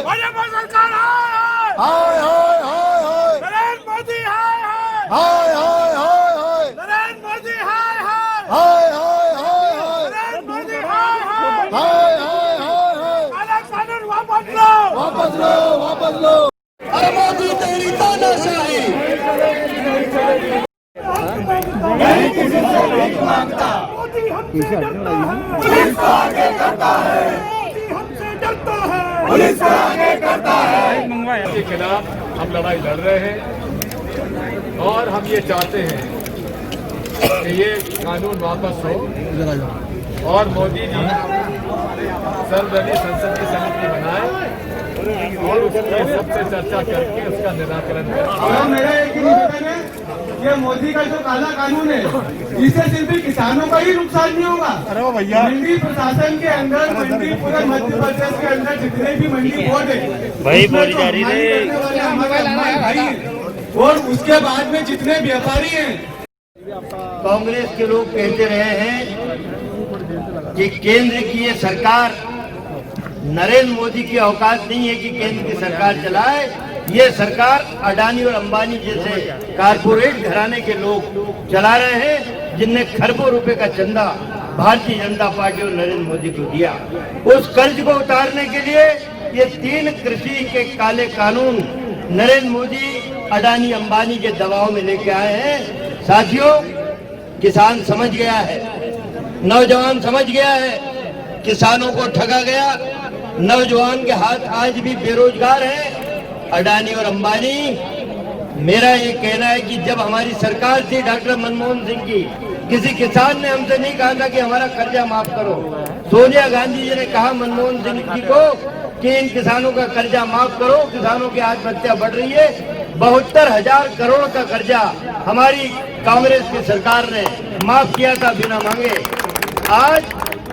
भाजपा सरकार हाय हाय हाय हाय हाय नरेंद्र मोदी हाय हाय हाय हाय हाय नरेंद्र मोदी हाय हाय हाय हाय नरेंद्र मोदी हाय हाय हाय हाय काला कानून वापस लो वापस लो वापस लो। अरे मोदी तेरी तानाशाही नहीं किसी से भीख मांगता, मोदी हमसे डरता है पुलिस को आगे करता है, मोदी हमसे डरता है पुलिस को आगे करता है। के खिलाफ हम लड़ाई लड़ रहे हैं और हम ये चाहते हैं कि ये कानून वापस हो और मोदी जी सर्वदलीय संसद की समिति बनाए और उसकी सबसे चर्चा करके उसका निराकरण करें। मेरा एक ही निवेदन है, ये मोदी का जो काला कानून है इससे सिर्फ किसानों का ही नुकसान नहीं होगा। अरे भैया मंडी प्रशासन के अंदर मंडी पूरे मध्य प्रदेश के अंदर जितने भी मंडी बोर्ड है भाई बोली जा रही है और उसके बाद में जितने व्यापारी हैं। कांग्रेस के लोग कहते रहे हैं कि केंद्र की ये सरकार, नरेंद्र मोदी की औकात नहीं है कि केंद्र की सरकार चलाए। ये सरकार अडानी और अंबानी जैसे कारपोरेट घराने के लोग चला रहे हैं, जिनने खरबों रुपए का चंदा भारतीय जनता पार्टी और नरेंद्र मोदी को दिया। उस कर्ज को उतारने के लिए ये 3 कृषि के काले कानून नरेंद्र मोदी अडानी अंबानी के दबाव में लेके आए हैं। साथियों, किसान समझ गया है, नौजवान समझ गया है, किसानों को ठगा गया। नौजवान के हाथ आज भी बेरोजगार है। अडानी और अंबानी, मेरा ये कहना है कि जब हमारी सरकार थी डॉक्टर मनमोहन सिंह की, किसी किसान ने हमसे नहीं कहा था कि हमारा कर्जा माफ करो। सोनिया गांधी जी ने कहा मनमोहन सिंह जी को कि इन किसानों का कर्जा माफ करो, किसानों की आत्महत्या बढ़ रही है। 72,000 करोड़ का कर्जा हमारी कांग्रेस की सरकार ने माफ किया था बिना मांगे। आज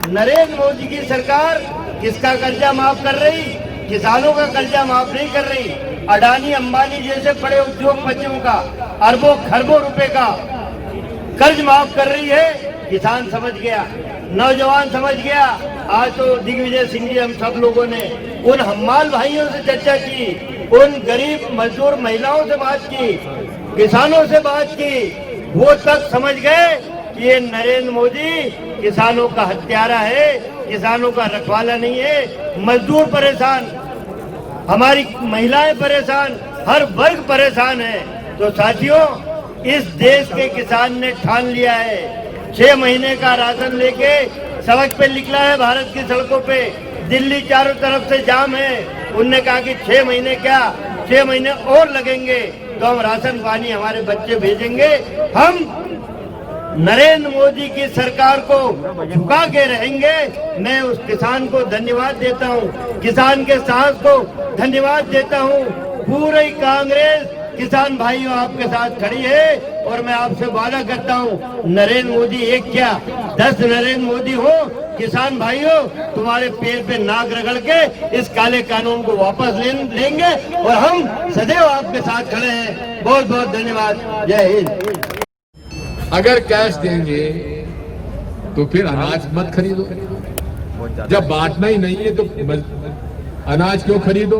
नरेंद्र मोदी की सरकार किसका कर्जा माफ कर रही? किसानों का कर्जा माफ नहीं कर रही। अडानी अंबानी जैसे बड़े उद्योगपतियों का अरबों खरबों रुपए का कर्ज माफ कर रही है। किसान समझ गया, नौजवान समझ गया। आज तो दिग्विजय सिंह जी, हम सब लोगों ने उन हम्माल भाइयों से चर्चा की, उन गरीब मजदूर महिलाओं से बात की, किसानों से बात की। वो तक समझ गए कि ये नरेंद्र मोदी किसानों का हत्यारा है, किसानों का रखवाला नहीं है। मजदूर परेशान, हमारी महिलाएं परेशान, हर वर्ग परेशान है। तो साथियों, इस देश के किसान ने ठान लिया है। 6 महीने का राशन लेके सड़क पे निकला है, भारत की सड़कों पे। दिल्ली चारों तरफ से जाम है। उनने कहा कि 6 महीने क्या, 6 महीने और लगेंगे तो हम राशन पानी हमारे बच्चे भेजेंगे। हम नरेंद्र मोदी की सरकार को झुका के रहेंगे। मैं उस किसान को धन्यवाद देता हूं, किसान के साहस को धन्यवाद देता हूं। पूरी कांग्रेस किसान भाइयों आपके साथ खड़ी है और मैं आपसे वादा करता हूं, नरेंद्र मोदी एक क्या 10 नरेंद्र मोदी हो। किसान भाइयों, तुम्हारे पैर पे नाक रगड़ के इस काले कानून को वापस लेंगे और हम सदैव आपके साथ खड़े हैं। बहुत बहुत धन्यवाद। जय हिंद। अगर कैश देंगे तो फिर अनाज मत खरीदो। जब बांटना ही नहीं है तो अनाज क्यों खरीदो?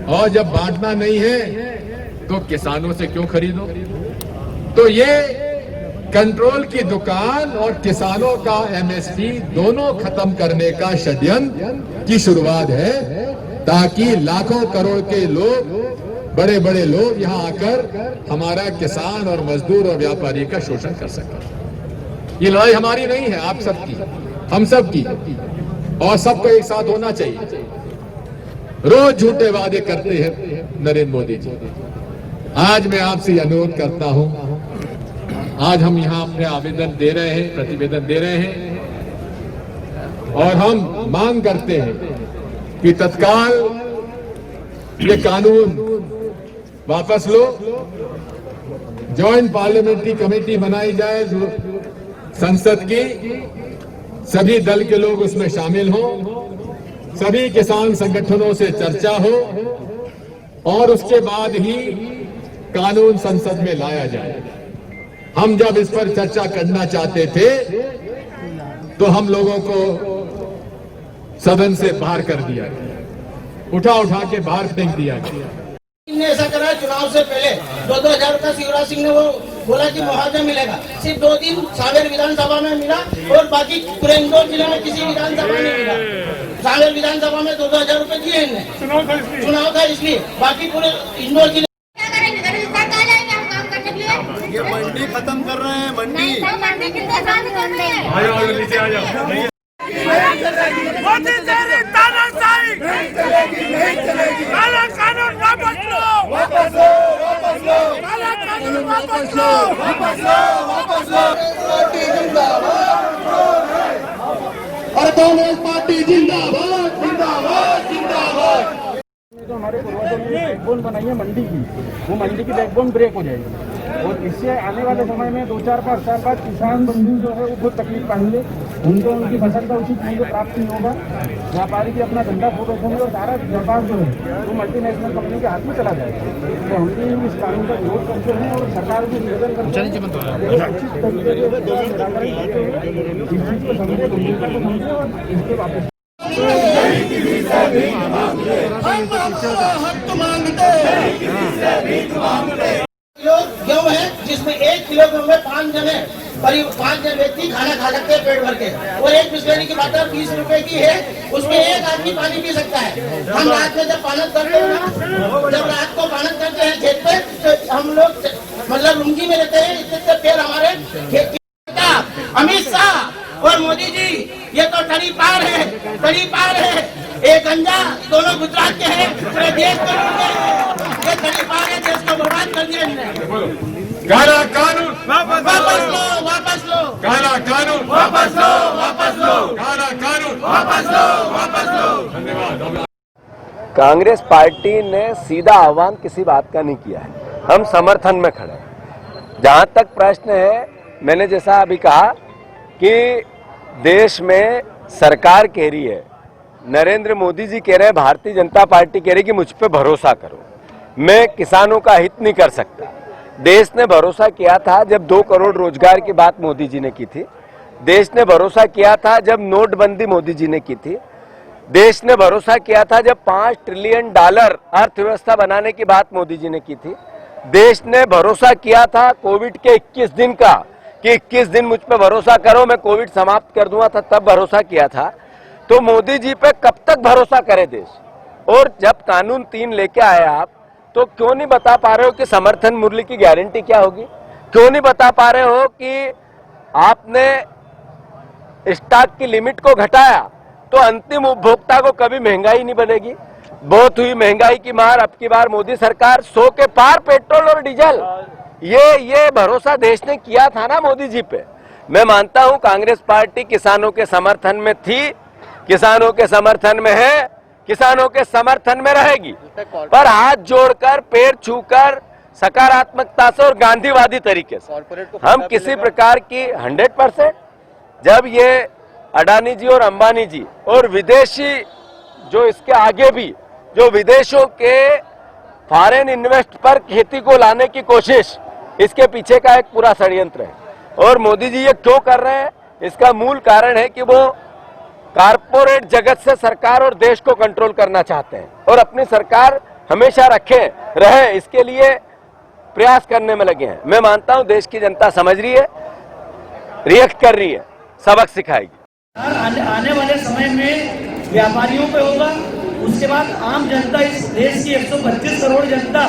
और जब बांटना नहीं है तो किसानों से क्यों खरीदो? तो ये कंट्रोल की दुकान और किसानों का एमएसपी दोनों खत्म करने का षड्यंत्र की शुरुआत है, ताकि लाखों करोड़ के लोग, बड़े बड़े लोग यहां आकर हमारा किसान और मजदूर और व्यापारी का शोषण कर सके। ये लड़ाई हमारी नहीं है, आप सबकी, हम सबकी, और सबको एक साथ होना चाहिए। रोज झूठे वादे करते हैं नरेंद्र मोदी जी। आज मैं आपसे अनुरोध करता हूं, आज हम यहां अपने आवेदन दे रहे हैं, प्रतिवेदन दे रहे हैं और हम मांग करते हैं कि तत्काल ये कानून वापस लो, जॉइंट पार्लियामेंट्री कमेटी बनाई जाए संसद की, सभी दल के लोग उसमें शामिल हों, सभी किसान संगठनों से चर्चा हो और उसके बाद ही कानून संसद में लाया जाए। हम जब इस पर चर्चा करना चाहते थे तो हम लोगों को सदन से बाहर कर दिया गया। उठा उठा के बाहर फेंक दिया गया। ने ऐसा करा चुनाव से पहले 2,000 का शिवराज सिंह ने वो बोला कि मुआवजा मिलेगा, सिर्फ 2 दिन सांवेर विधानसभा में मिला और बाकी पूरे इंदौर जिले में किसी विधानसभा में मिला। सांवेर विधानसभा में 2,000 रुपए दिए इनने, चुनाव था इसलिए, बाकी पूरे इंदौर जिले। ये मंडी खत्म कर रहे हैं, मंडी नीचे आ जाओ। मोदी तेरी तानाशाही काला कानून वापस लो, वापस लो, वापस लो, काला कानून वापस लो, वापस लो, वापस लो। पार्टी जिंदाबाद और कांग्रेस पार्टी जिंदाबाद, जिंदाबाद, जिंदाबाद। जो हमारे पूर्वजों ने बैकबोन बनाई है मंडी की, वो मंडी की बैकबोन ब्रेक हो जाएगी और इससे आने वाले समय में 2-4-5 साल बाद किसान बंधु जो है वो बहुत तकलीफ पाएंगे। उनको उनकी फसल का उचित मूल्य प्राप्त नहीं होगा, व्यापारी भी अपना धंधा खो बैठेंगे और सारा व्यापार जो है वो मल्टीनेशनल कंपनी के हाथ में चला जाएगा। तो हम भी इस कानून का विरोध करते हैं और सरकार को निवेदन करते हैं उचित तरीके से निराकरण करते हुए इस चीज को समझे, गंभीरता को समझे और इसके वापस किलो गेहूँ है जिसमें 1 किलो गेहूँ में 5 जने करीब 5 जन व्यक्ति खाना खा सकते हैं पेट भर के, और एक बिस्लेरी की बात 20 रुपए की है, उसमें एक आदमी पानी पी सकता है। हम रात में जब पानत करते हैं ना, जब रात को पानत करते हैं खेत पे, तो हम लोग मतलब लुंगी में रहते हैं, इतने पैर हमारे खेत। अमित शाह और मोदी जी ये तो तड़ी पार है, तड़ी पार है। एक गंजा दोनों गुजरात के हैं, पूरे देश को ये तड़ी पार है, देश को बर्बाद कर दिया इन्होंने। काला कानून वापस लो, वापस लो, काला कानून वापस लो, वापस लो, काला कानून वापस लो, वापस लो। धन्यवाद। कांग्रेस पार्टी ने सीधा आह्वान किसी बात का नहीं किया है, हम समर्थन में खड़े हैं। जहां तक प्रश्न है, मैंने जैसा अभी कहा कि देश में सरकार कह रही है, नरेंद्र मोदी जी कह रहे हैं, भारतीय जनता पार्टी कह रही है कि मुझ पे भरोसा करो, मैं किसानों का हित नहीं कर सकता। देश ने भरोसा किया था जब 2 करोड़ रोजगार की बात मोदी जी ने की थी, देश ने भरोसा किया था जब नोटबंदी मोदी जी ने की थी, देश ने भरोसा किया था जब $5 ट्रिलियन अर्थव्यवस्था बनाने की बात मोदी जी ने की थी, देश ने भरोसा किया था कोविड के 21 दिन का कि 21 दिन मुझ पे भरोसा करो, मैं कोविड समाप्त कर दूंगा था, तब भरोसा किया था। तो मोदी जी पे कब तक भरोसा करे देश? और जब कानून 3 लेके आए आप, तो क्यों नहीं बता पा रहे हो कि समर्थन मूल्य की गारंटी क्या होगी? क्यों नहीं बता पा रहे हो कि आपने स्टॉक की लिमिट को घटाया तो अंतिम उपभोक्ता को कभी महंगाई नहीं बनेगी? बहुत हुई महंगाई की मार, अब की बार मोदी सरकार 100 के पार पेट्रोल और डीजल, ये भरोसा देश ने किया था ना मोदी जी पे। मैं मानता हूं कांग्रेस पार्टी किसानों के समर्थन में थी, किसानों के समर्थन में है, किसानों के समर्थन में रहेगी, पर हाथ जोड़कर, पैर छूकर, सकारात्मकता से और गांधीवादी तरीके से हम किसी प्रकार की 100%। जब ये अडानी जी और अंबानी जी और विदेशी जो इसके आगे भी जो विदेशों के फॉरेन इन्वेस्ट पर खेती को लाने की कोशिश, इसके पीछे का एक पूरा षड्यंत्र है। और मोदी जी ये क्यों कर रहे हैं? इसका मूल कारण है कि वो कारपोरेट जगत से सरकार और देश को कंट्रोल करना चाहते हैं और अपनी सरकार हमेशा रहे, इसके लिए प्रयास करने में लगे हैं। मैं मानता हूं देश की जनता समझ रही है, रिएक्ट कर रही है, सबक सिखाएगी। आने वाले समय में व्यापारियों पे होगा, उसके बाद आम जनता, इस देश की 125 करोड़ जनता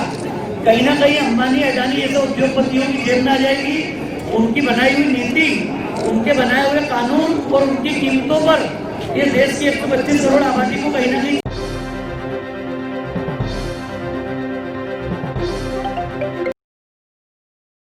कहीं ना कहीं अंबानी अडानी जैसे उद्योगपतियों की जेब में आ जाएगी। उनकी बनाई हुई नीति, उनके बनाए हुए कानून और उनकी कीमतों पर ये देश की 125 करोड़ आबादी को कहीं ना कहीं